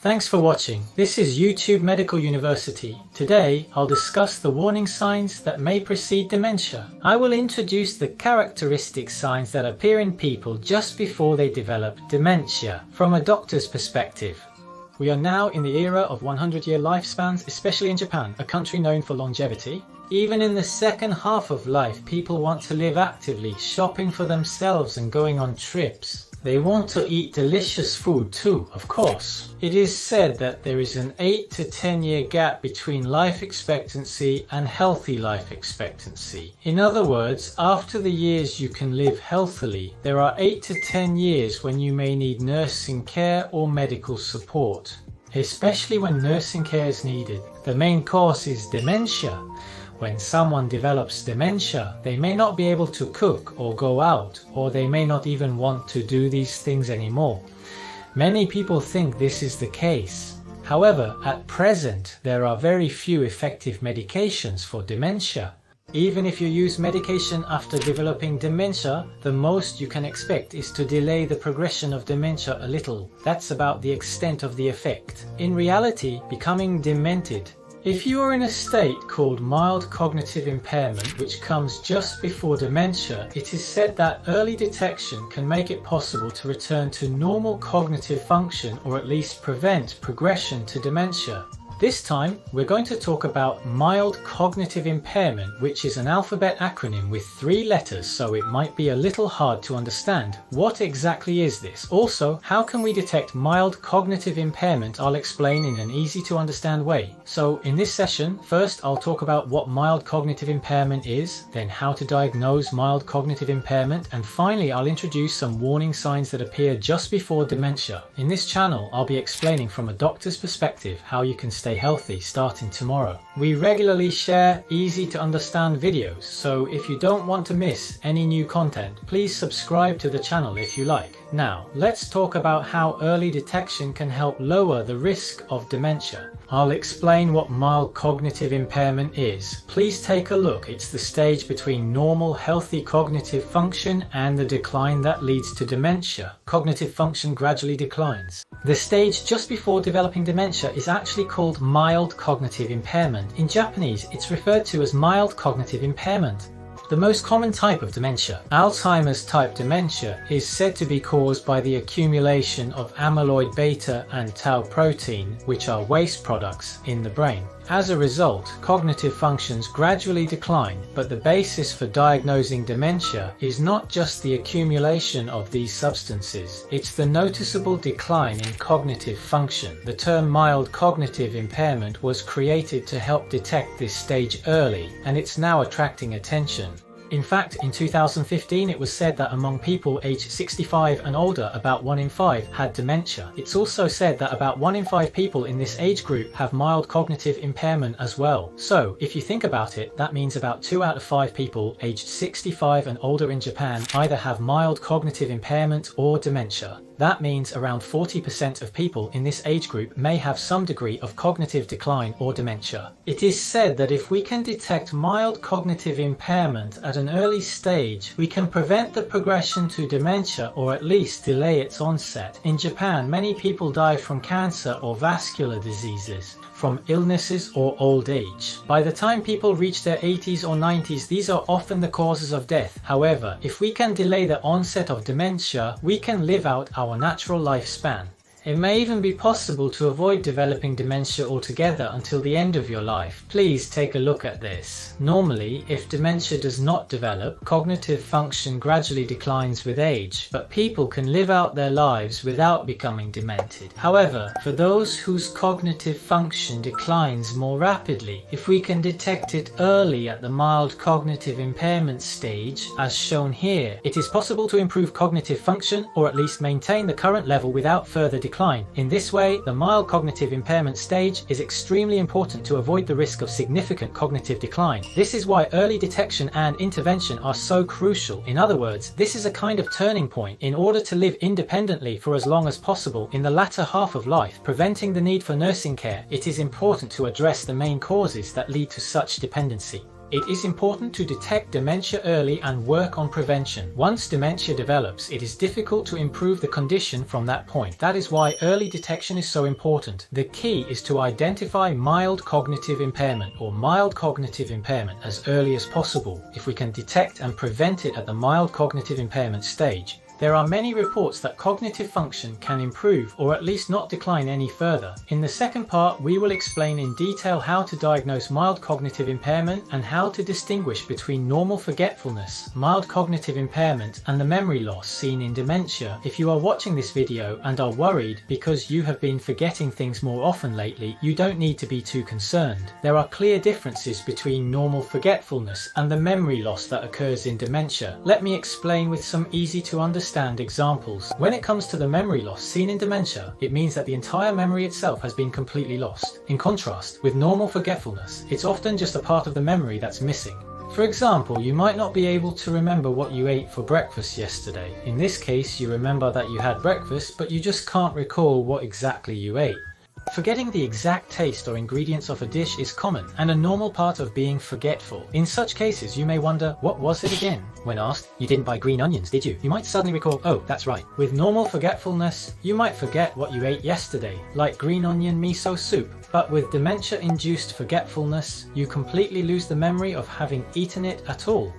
Thanks for watching. This is YouTube Medical University. Today, I'll discuss the warning signs that may precede dementia. I will introduce the characteristic signs that appear in people just before they develop dementia from a doctor's perspective. We are now in the era of 100-year lifespans, especially in Japan, a country known for longevity. Even in the second half of life, people want to live actively, shopping for themselves and going on trips. They want to eat delicious food too, of course. It is said that there is an 8 to 10 year gap between life expectancy and healthy life expectancy. In other words, after the years you can live healthily, there are 8 to 10 years when you may need nursing care or medical support, especially when nursing care is needed. The main cause is dementia. When someone develops dementia, they may not be able to cook or go out, or they may not even want to do these things anymore. Many people think this is the case. However, at present, there are very few effective medications for dementia. Even if you use medication after developing dementia, the most you can expect is to delay the progression of dementia a little. That's about the extent of the effect. In reality, becoming demented, if you are in a state called mild cognitive impairment, which comes just before dementia, it is said that early detection can make it possible to return to normal cognitive function or at least prevent progression to dementia. This time, we're going to talk about mild cognitive impairment, which is an alphabet acronym with 3 letters, so it might be a little hard to understand. What exactly is this? Also, how can we detect mild cognitive impairment? I'll explain in an easy to understand way. So in this session, first I'll talk about what mild cognitive impairment is, then how to diagnose mild cognitive impairment, and finally I'll introduce some warning signs that appear just before dementia. In this channel, I'll be explaining from a doctor's perspective how you can stay healthy starting tomorrow. We regularly share easy to understand videos, so if you don't want to miss any new content, please subscribe to the channel if you like. Now, let's talk about how early detection can help lower the risk of dementia. I'll explain what mild cognitive impairment is. Please take a look. It's the stage between normal, healthy cognitive function and the decline that leads to dementia. Cognitive function gradually declines. The stage just before developing dementia is actually called mild cognitive impairment. In Japanese, it's referred to as mild cognitive impairment. The most common type of dementia, Alzheimer's type dementia, is said to be caused by the accumulation of amyloid beta and tau protein, which are waste products, in the brain. As a result, cognitive functions gradually decline, but the basis for diagnosing dementia is not just the accumulation of these substances, it's the noticeable decline in cognitive function. The term mild cognitive impairment was created to help detect this stage early, and it's now attracting attention. In fact, in 2015 it was said that among people aged 65 and older, about 1 in 5 had dementia. It's also said that about 1 in 5 people in this age group have mild cognitive impairment as well. So, if you think about it, that means about 2 out of 5 people aged 65 and older in Japan either have mild cognitive impairment or dementia. That means around 40% of people in this age group may have some degree of cognitive decline or dementia. It is said that if we can detect mild cognitive impairment at an early stage, we can prevent the progression to dementia or at least delay its onset. In Japan, many people die from cancer or vascular diseases, from illnesses or old age. By the time people reach their 80s or 90s, these are often the causes of death. However, if we can delay the onset of dementia, we can live out our natural lifespan. It may even be possible to avoid developing dementia altogether until the end of your life. Please take a look at this. Normally, if dementia does not develop, cognitive function gradually declines with age, but people can live out their lives without becoming demented. However, for those whose cognitive function declines more rapidly, if we can detect it early at the mild cognitive impairment stage, as shown here, it is possible to improve cognitive function or at least maintain the current level without further decline. In this way, the mild cognitive impairment stage is extremely important to avoid the risk of significant cognitive decline. This is why early detection and intervention are so crucial. In other words, this is a kind of turning point. In order to live independently for as long as possible in the latter half of life, preventing the need for nursing care, it is important to address the main causes that lead to such dependency. It is important to detect dementia early and work on prevention. Once dementia develops, it is difficult to improve the condition from that point. That is why early detection is so important. The key is to identify mild cognitive impairment or mild cognitive impairment as early as possible. If we can detect and prevent it at the mild cognitive impairment stage, there are many reports that cognitive function can improve or at least not decline any further. In the second part, we will explain in detail how to diagnose mild cognitive impairment and how to distinguish between normal forgetfulness, mild cognitive impairment, and the memory loss seen in dementia. If you are watching this video and are worried because you have been forgetting things more often lately, you don't need to be too concerned. There are clear differences between normal forgetfulness and the memory loss that occurs in dementia. Let me explain with some easy to understand examples. When it comes to the memory loss seen in dementia, it means that the entire memory itself has been completely lost. In contrast, with normal forgetfulness, it's often just a part of the memory that's missing. For example, you might not be able to remember what you ate for breakfast yesterday. In this case, you remember that you had breakfast, but you just can't recall what exactly you ate. Forgetting the exact taste or ingredients of a dish is common and a normal part of being forgetful. In such cases, you may wonder, what was it again? When asked, you didn't buy green onions, did you? You might suddenly recall, oh, that's right. With normal forgetfulness, you might forget what you ate yesterday, like green onion miso soup. But with dementia-induced forgetfulness, you completely lose the memory of having eaten it at all.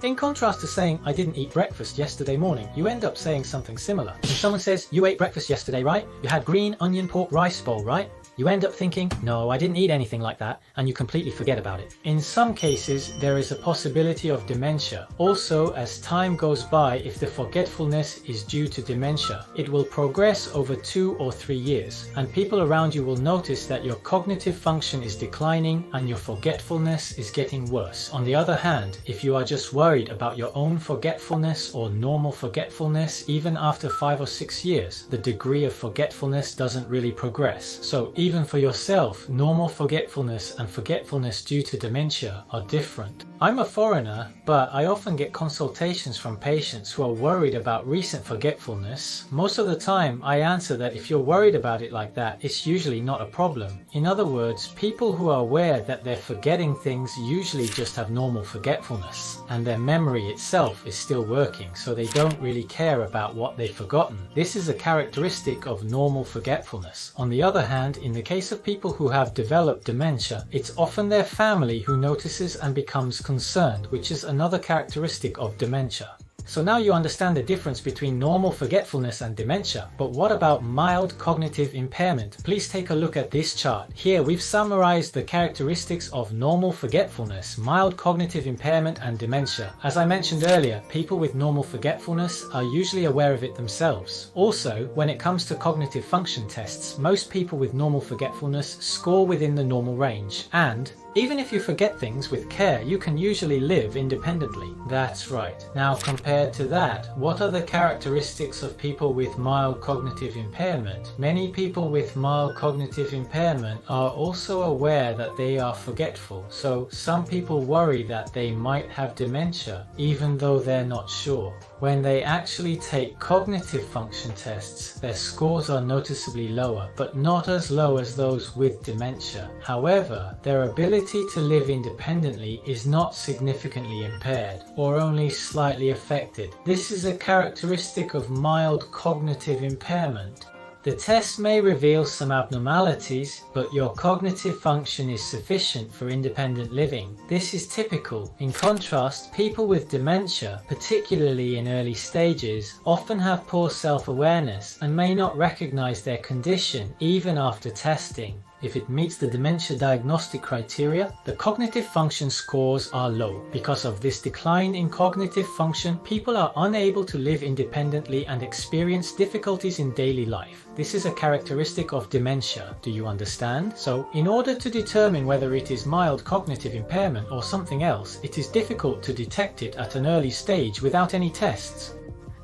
In contrast to saying, I didn't eat breakfast yesterday morning, you end up saying something similar. When someone says, you ate breakfast yesterday, right? You had green onion pork rice bowl, right? You end up thinking, no, I didn't eat anything like that, and you completely forget about it. In some cases, there is a possibility of dementia. Also, as time goes by, if the forgetfulness is due to dementia, it will progress over 2 or 3 years, and people around you will notice that your cognitive function is declining and your forgetfulness is getting worse. On the other hand, if you are just worried about your own forgetfulness or normal forgetfulness, even after 5 or 6 years, the degree of forgetfulness doesn't really progress. So even for yourself, normal forgetfulness and forgetfulness due to dementia are different. I'm a foreigner, but I often get consultations from patients who are worried about recent forgetfulness. Most of the time, I answer that if you're worried about it like that, it's usually not a problem. In other words, people who are aware that they're forgetting things usually just have normal forgetfulness, and their memory itself is still working, so they don't really care about what they've forgotten. This is a characteristic of normal forgetfulness. On the other hand, in the case of people who have developed dementia, it's often their family who notices and becomes concerned, which is another characteristic of dementia. So now you understand the difference between normal forgetfulness and dementia, but what about mild cognitive impairment? Please take a look at this chart. Here we've summarized the characteristics of normal forgetfulness, mild cognitive impairment, and dementia. As I mentioned earlier, people with normal forgetfulness are usually aware of it themselves. Also, when it comes to cognitive function tests, most people with normal forgetfulness score within the normal range, and even if you forget things with care, you can usually live independently. That's right. Now compared to that, what are the characteristics of people with mild cognitive impairment? Many people with mild cognitive impairment are also aware that they are forgetful. So some people worry that they might have dementia, even though they're not sure. When they actually take cognitive function tests, their scores are noticeably lower, but not as low as those with dementia. However, their ability to live independently is not significantly impaired, or only slightly affected. This is a characteristic of mild cognitive impairment. The test may reveal some abnormalities, but your cognitive function is sufficient for independent living. This is typical. In contrast, people with dementia, particularly in early stages, often have poor self-awareness and may not recognize their condition even after testing. If it meets the dementia diagnostic criteria, the cognitive function scores are low. Because of this decline in cognitive function, people are unable to live independently and experience difficulties in daily life. This is a characteristic of dementia. Do you understand? So, in order to determine whether it is mild cognitive impairment or something else, it is difficult to detect it at an early stage without any tests.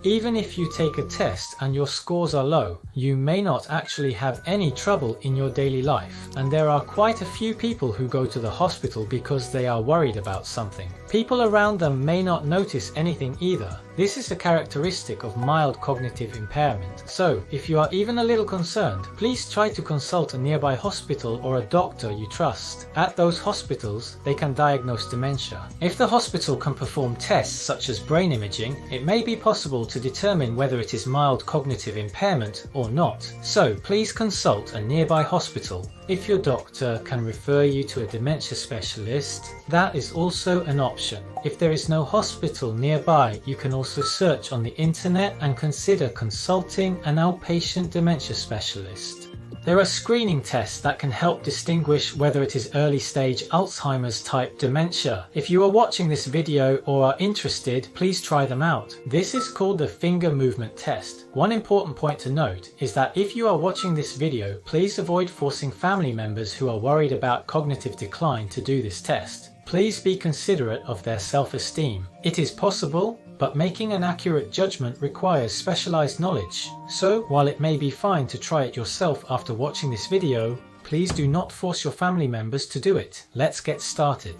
Even if you take a test and your scores are low, you may not actually have any trouble in your daily life. And there are quite a few people who go to the hospital because they are worried about something. People around them may not notice anything either. This is a characteristic of mild cognitive impairment. So, if you are even a little concerned, please try to consult a nearby hospital or a doctor you trust. At those hospitals, they can diagnose dementia. If the hospital can perform tests such as brain imaging, it may be possible to determine whether it is mild cognitive impairment or not. So, please consult a nearby hospital. If your doctor can refer you to a dementia specialist, that is also an option. If there is no hospital nearby, you can also search on the internet and consider consulting an outpatient dementia specialist. There are screening tests that can help distinguish whether it is early stage Alzheimer's type dementia. If you are watching this video or are interested, please try them out. This is called the finger movement test. One important point to note is that if you are watching this video, please avoid forcing family members who are worried about cognitive decline to do this test. Please be considerate of their self-esteem. It is possible, but making an accurate judgment requires specialized knowledge. So, while it may be fine to try it yourself after watching this video, please do not force your family members to do it. Let's get started.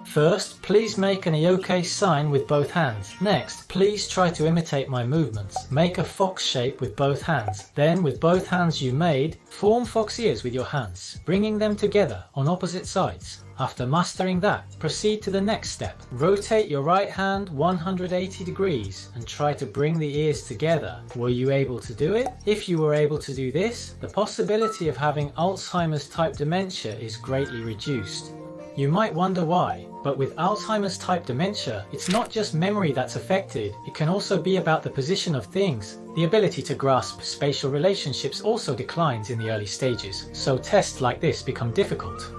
First, please make an OK sign with both hands. Next, please try to imitate my movements. Make a fox shape with both hands. Then, with both hands you made, form fox ears with your hands, bringing them together on opposite sides. After mastering that, proceed to the next step. Rotate your right hand 180 degrees and try to bring the ears together. Were you able to do it? If you were able to do this, the possibility of having Alzheimer's type dementia is greatly reduced. You might wonder why, but with Alzheimer's type dementia, it's not just memory that's affected, it can also be about the position of things. The ability to grasp spatial relationships also declines in the early stages, so tests like this become difficult.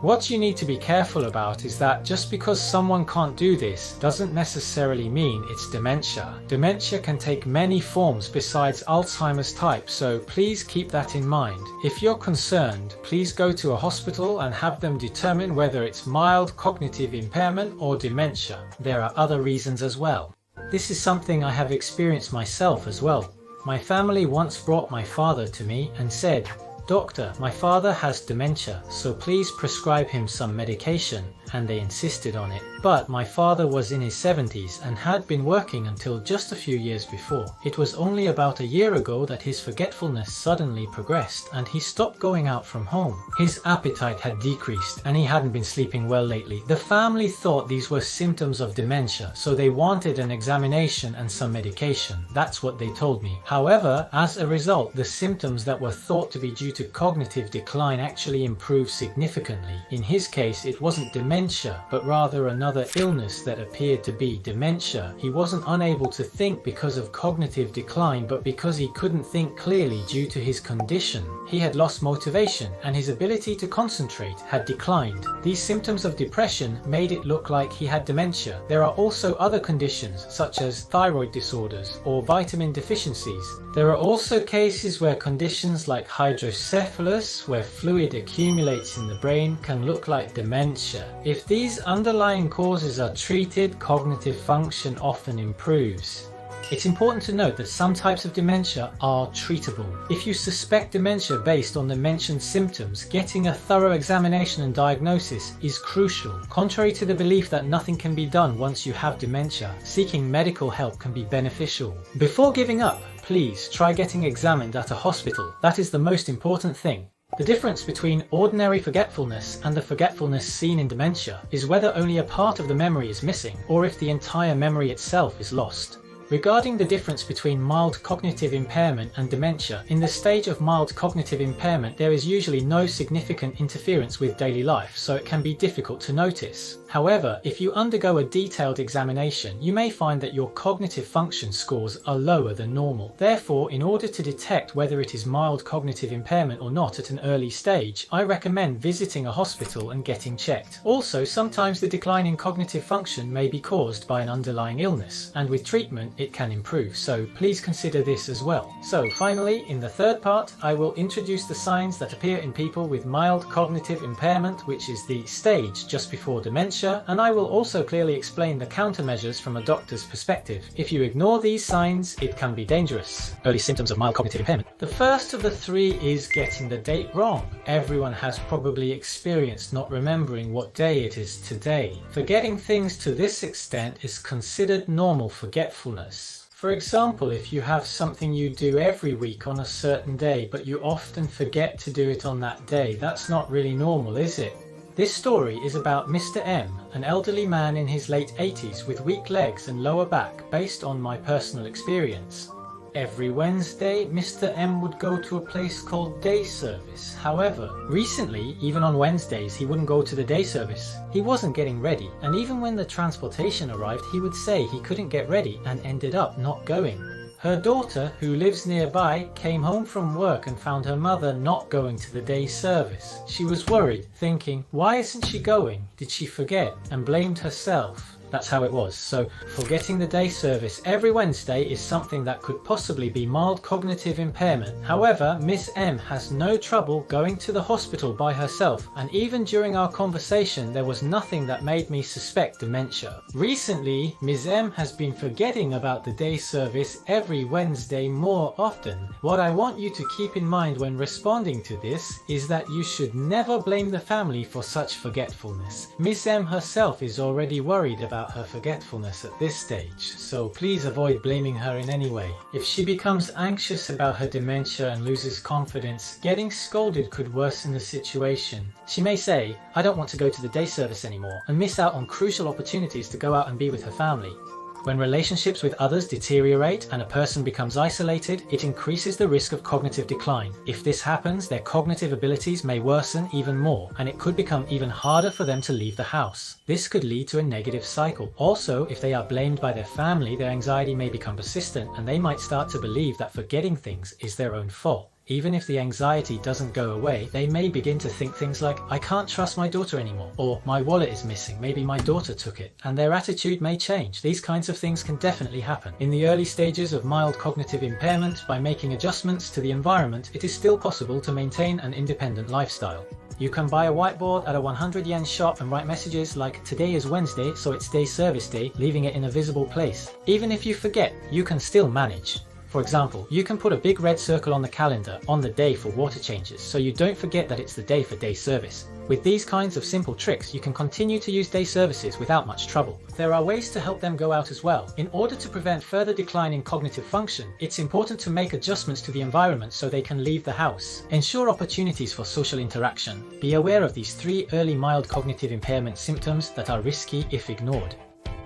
What you need to be careful about is that just because someone can't do this doesn't necessarily mean it's dementia. Dementia can take many forms besides Alzheimer's type, so please keep that in mind. If you're concerned, please go to a hospital and have them determine whether it's mild cognitive impairment or dementia. There are other reasons as well. This is something I have experienced myself as well. My family once brought my father to me and said, "Doctor, my father has dementia, so please prescribe him some medication," and they insisted on it. But my father was in his 70s and had been working until just a few years before. It was only about a year ago that his forgetfulness suddenly progressed and he stopped going out from home. His appetite had decreased and he hadn't been sleeping well lately. The family thought these were symptoms of dementia, so they wanted an examination and some medication. That's what they told me. However, as a result, the symptoms that were thought to be due to cognitive decline actually improved significantly. In his case, it wasn't dementia, but rather another illness that appeared to be dementia. He wasn't unable to think because of cognitive decline, but because he couldn't think clearly due to his condition. He had lost motivation and his ability to concentrate had declined. These symptoms of depression made it look like he had dementia. There are also other conditions such as thyroid disorders or vitamin deficiencies. There are also cases where conditions like hydrocephalus, where fluid accumulates in the brain, can look like dementia. If these underlying causes are treated, cognitive function often improves. It's important to note that some types of dementia are treatable. If you suspect dementia based on the mentioned symptoms, getting a thorough examination and diagnosis is crucial. Contrary to the belief that nothing can be done once you have dementia, seeking medical help can be beneficial. Before giving up, please try getting examined at a hospital. That is the most important thing. The difference between ordinary forgetfulness and the forgetfulness seen in dementia is whether only a part of the memory is missing or if the entire memory itself is lost. Regarding the difference between mild cognitive impairment and dementia, in the stage of mild cognitive impairment there is usually no significant interference with daily life, so it can be difficult to notice. However, if you undergo a detailed examination, you may find that your cognitive function scores are lower than normal. Therefore, in order to detect whether it is mild cognitive impairment or not at an early stage, I recommend visiting a hospital and getting checked. Also, sometimes the decline in cognitive function may be caused by an underlying illness, and with treatment, it can improve, so please consider this as well. So finally, in the third part, I will introduce the signs that appear in people with mild cognitive impairment, which is the stage just before dementia, and I will also clearly explain the countermeasures from a doctor's perspective. If you ignore these signs, it can be dangerous. Early symptoms of mild cognitive impairment. The first of the three is getting the date wrong. Everyone has probably experienced not remembering what day it is today. Forgetting things to this extent is considered normal forgetfulness. For example, if you have something you do every week on a certain day, but you often forget to do it on that day, that's not really normal, is it? This story is about Mr. M, an elderly man in his late 80s with weak legs and lower back, based on my personal experience. Every Wednesday, Mr. M would go to a place called day service. However, recently, even on Wednesdays, he wouldn't go to the day service. He wasn't getting ready, and even when the transportation arrived, he would say he couldn't get ready and ended up not going. Her daughter, who lives nearby, came home from work and found her mother not going to the day service. She was worried, thinking, why isn't she going? Did she forget? And blamed herself. That's how it was. So forgetting the day service every Wednesday is something that could possibly be mild cognitive impairment. However, Miss M has no trouble going to the hospital by herself, and even during our conversation there was nothing that made me suspect dementia. Recently, Ms. M has been forgetting about the day service every Wednesday more often. What I want you to keep in mind when responding to this is that you should never blame the family for such forgetfulness. Ms. M herself is already worried about her forgetfulness at this stage, so please avoid blaming her in any way. If she becomes anxious about her dementia and loses confidence, getting scolded could worsen the situation. She may say, I don't want to go to the day service anymore, and miss out on crucial opportunities to go out and be with her family. When relationships with others deteriorate and a person becomes isolated, it increases the risk of cognitive decline. If this happens, their cognitive abilities may worsen even more, and it could become even harder for them to leave the house. This could lead to a negative cycle. Also, if they are blamed by their family, their anxiety may become persistent, and they might start to believe that forgetting things is their own fault. Even if the anxiety doesn't go away, they may begin to think things like, I can't trust my daughter anymore, or my wallet is missing, maybe my daughter took it, and their attitude may change. These kinds of things can definitely happen. In the early stages of mild cognitive impairment, by making adjustments to the environment, it is still possible to maintain an independent lifestyle. You can buy a whiteboard at a 100 yen shop and write messages like, today is Wednesday, so it's day service day, leaving it in a visible place. Even if you forget, you can still manage. For example, you can put a big red circle on the calendar on the day for water changes, so you don't forget that it's the day for day service. With these kinds of simple tricks, you can continue to use day services without much trouble. There are ways to help them go out as well. In order to prevent further decline in cognitive function, it's important to make adjustments to the environment so they can leave the house. Ensure opportunities for social interaction. Be aware of these 3 early mild cognitive impairment symptoms that are risky if ignored.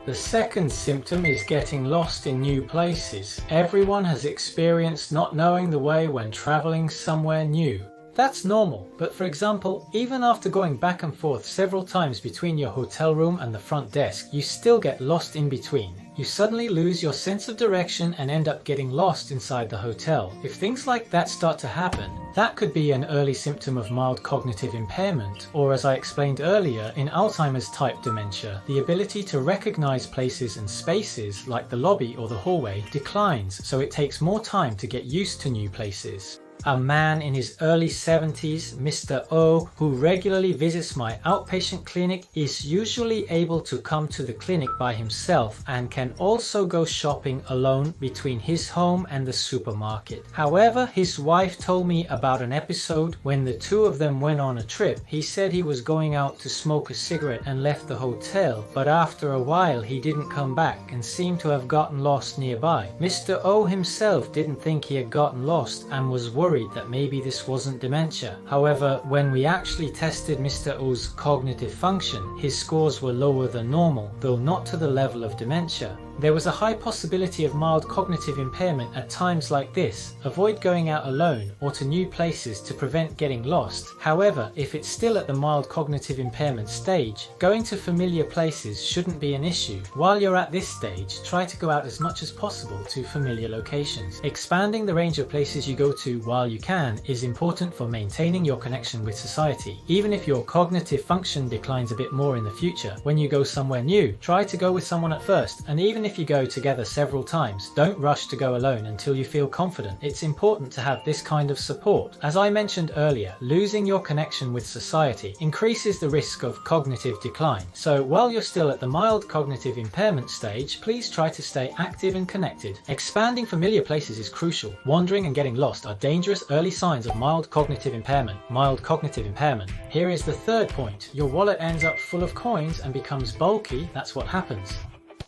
The second symptom is getting lost in new places. Everyone has experienced not knowing the way when traveling somewhere new. That's normal, but for example, even after going back and forth several times between your hotel room and the front desk, you still get lost in between. You suddenly lose your sense of direction and end up getting lost inside the hotel. If things like that start to happen, that could be an early symptom of mild cognitive impairment, or as I explained earlier, in Alzheimer's type dementia, the ability to recognize places and spaces, like the lobby or the hallway, declines, so it takes more time to get used to new places. A man in his early 70s, Mr. O, who regularly visits my outpatient clinic, is usually able to come to the clinic by himself and can also go shopping alone between his home and the supermarket. However, his wife told me about an episode when the two of them went on a trip. He said he was going out to smoke a cigarette and left the hotel, but after a while he didn't come back and seemed to have gotten lost nearby. Mr. O himself didn't think he had gotten lost and was worried that maybe this wasn't dementia. However, when we actually tested Mr. O's cognitive function, his scores were lower than normal, though not to the level of dementia. There was a high possibility of mild cognitive impairment at times like this. Avoid going out alone or to new places to prevent getting lost. However, if it's still at the mild cognitive impairment stage, going to familiar places shouldn't be an issue. While you're at this stage, try to go out as much as possible to familiar locations. Expanding the range of places you go to while you can is important for maintaining your connection with society. Even if your cognitive function declines a bit more in the future, when you go somewhere new, try to go with someone at first, and even if if you go together several times, don't rush to go alone until you feel confident. It's important to have this kind of support. As I mentioned earlier, losing your connection with society increases the risk of cognitive decline. So while you're still at the mild cognitive impairment stage, please try to stay active and connected. Expanding familiar places is crucial. Wandering and getting lost are dangerous early signs of mild cognitive impairment. Mild cognitive impairment. Here is the third point. Your wallet ends up full of coins and becomes bulky. That's what happens.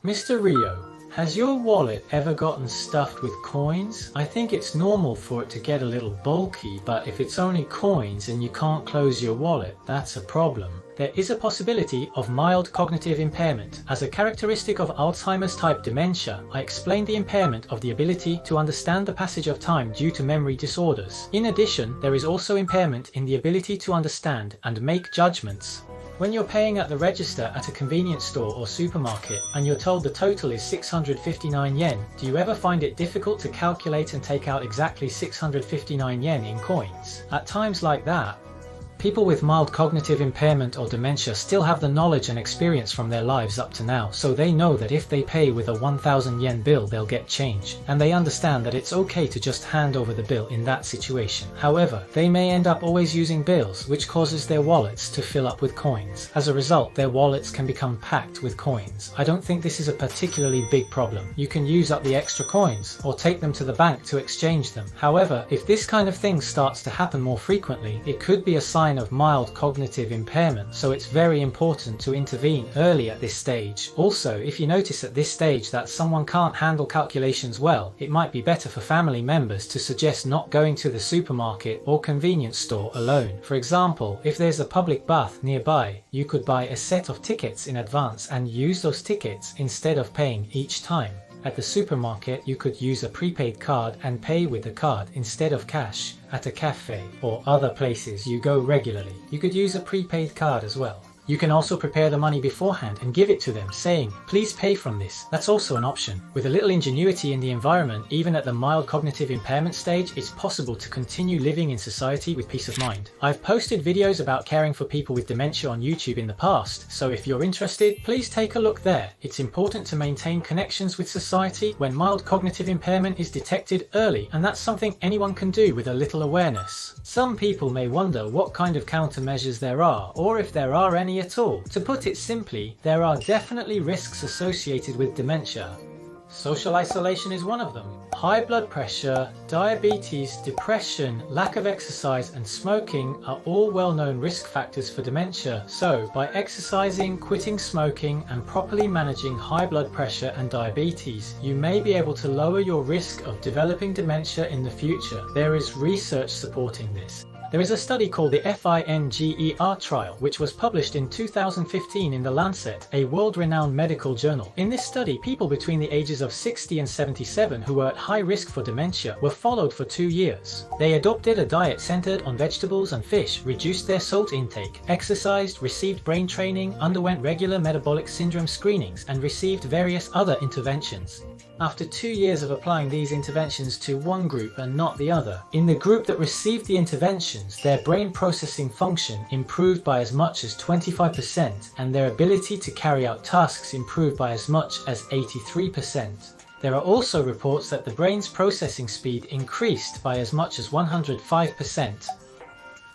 Mr. Rio, has your wallet ever gotten stuffed with coins? I think it's normal for it to get a little bulky, but if it's only coins and you can't close your wallet, that's a problem. There is a possibility of mild cognitive impairment. As a characteristic of Alzheimer's type dementia, I explained the impairment of the ability to understand the passage of time due to memory disorders. In addition, there is also impairment in the ability to understand and make judgments. When you're paying at the register at a convenience store or supermarket and you're told the total is 659 yen, do you ever find it difficult to calculate and take out exactly 659 yen in coins? At times like that, people with mild cognitive impairment or dementia still have the knowledge and experience from their lives up to now, so they know that if they pay with a 1,000 yen bill they'll get change, and they understand that it's okay to just hand over the bill in that situation. However, they may end up always using bills, which causes their wallets to fill up with coins. As a result, their wallets can become packed with coins. I don't think this is a particularly big problem. You can use up the extra coins or take them to the bank to exchange them. However, if this kind of thing starts to happen more frequently, it could be a sign of mild cognitive impairment, so it's very important to intervene early at this stage. Also, if you notice at this stage that someone can't handle calculations well, it might be better for family members to suggest not going to the supermarket or convenience store alone. For example, if there's a public bath nearby, you could buy a set of tickets in advance and use those tickets instead of paying each time. At the supermarket, you could use a prepaid card and pay with the card instead of cash. At a cafe or other places you go regularly, you could use a prepaid card as well. You can also prepare the money beforehand and give it to them, saying, "Please pay from this." That's also an option. With a little ingenuity in the environment, even at the mild cognitive impairment stage, it's possible to continue living in society with peace of mind. I've posted videos about caring for people with dementia on YouTube in the past, so if you're interested, please take a look there. It's important to maintain connections with society when mild cognitive impairment is detected early, and that's something anyone can do with a little awareness. Some people may wonder what kind of countermeasures there are, or if there are any at all. To put it simply, there are definitely risks associated with dementia. Social isolation is one of them. High blood pressure, diabetes, depression, lack of exercise and smoking are all well-known risk factors for dementia. So, by exercising, quitting smoking and properly managing high blood pressure and diabetes, you may be able to lower your risk of developing dementia in the future. There is research supporting this. There is a study called the FINGER trial, which was published in 2015 in The Lancet, a world-renowned medical journal. In this study, people between the ages of 60 and 77 who were at high risk for dementia were followed for 2 years. They adopted a diet centered on vegetables and fish, reduced their salt intake, exercised, received brain training, underwent regular metabolic syndrome screenings, and received various other interventions. After 2 years of applying these interventions to one group and not the other, in the group that received the interventions, their brain processing function improved by as much as 25% and their ability to carry out tasks improved by as much as 83%. There are also reports that the brain's processing speed increased by as much as 105%.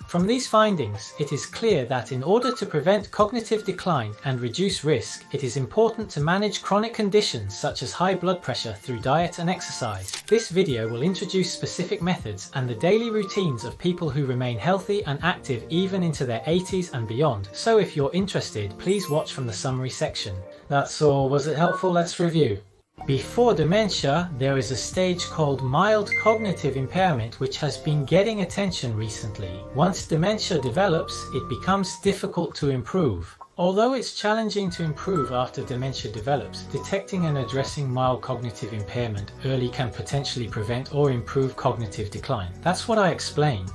From these findings, it is clear that in order to prevent cognitive decline and reduce risk, it is important to manage chronic conditions such as high blood pressure through diet and exercise. This video will introduce specific methods and the daily routines of people who remain healthy and active even into their 80s and beyond. So if you're interested, please watch from the summary section. That's all. Was it helpful? Let's review. Before dementia, there is a stage called mild cognitive impairment which has been getting attention recently. Once dementia develops, it becomes difficult to improve. Although it's challenging to improve after dementia develops, detecting and addressing mild cognitive impairment early can potentially prevent or improve cognitive decline. That's what I explained.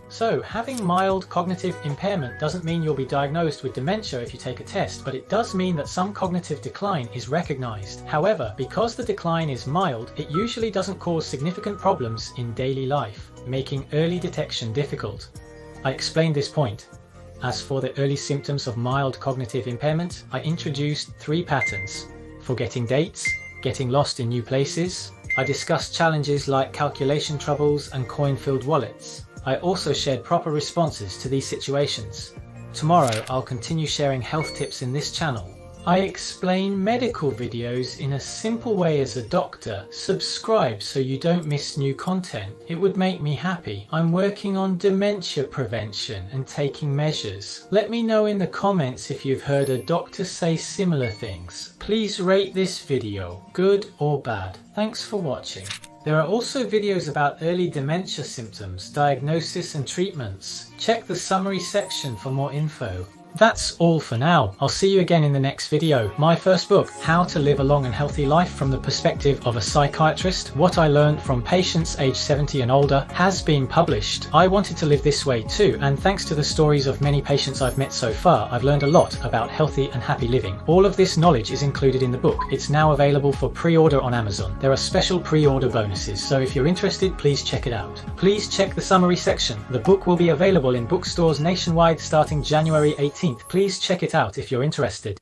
So, having mild cognitive impairment doesn't mean you'll be diagnosed with dementia if you take a test, but it does mean that some cognitive decline is recognized. However, because the decline is mild, it usually doesn't cause significant problems in daily life, making early detection difficult. I explained this point. As for the early symptoms of mild cognitive impairment, I introduced 3 patterns: forgetting dates, getting lost in new places. I discussed challenges like calculation troubles and coin-filled wallets. I also shared proper responses to these situations. Tomorrow, I'll continue sharing health tips in this channel. I explain medical videos in a simple way as a doctor. Subscribe so you don't miss new content. It would make me happy. I'm working on dementia prevention and taking measures. Let me know in the comments if you've heard a doctor say similar things. Please rate this video, good or bad. Thanks for watching. There are also videos about early dementia symptoms, diagnosis and treatments. Check the summary section for more info. That's all for now. I'll see you again in the next video. My first book, How to Live a Long and Healthy Life from the Perspective of a Psychiatrist, What I Learned from Patients aged 70 and older, has been published. I wanted to live this way too, and thanks to the stories of many patients I've met so far, I've learned a lot about healthy and happy living. All of this knowledge is included in the book. It's now available for pre-order on Amazon. There are special pre-order bonuses, so if you're interested, please check it out. Please check the summary section. The book will be available in bookstores nationwide starting January 18th. Please check it out if you're interested.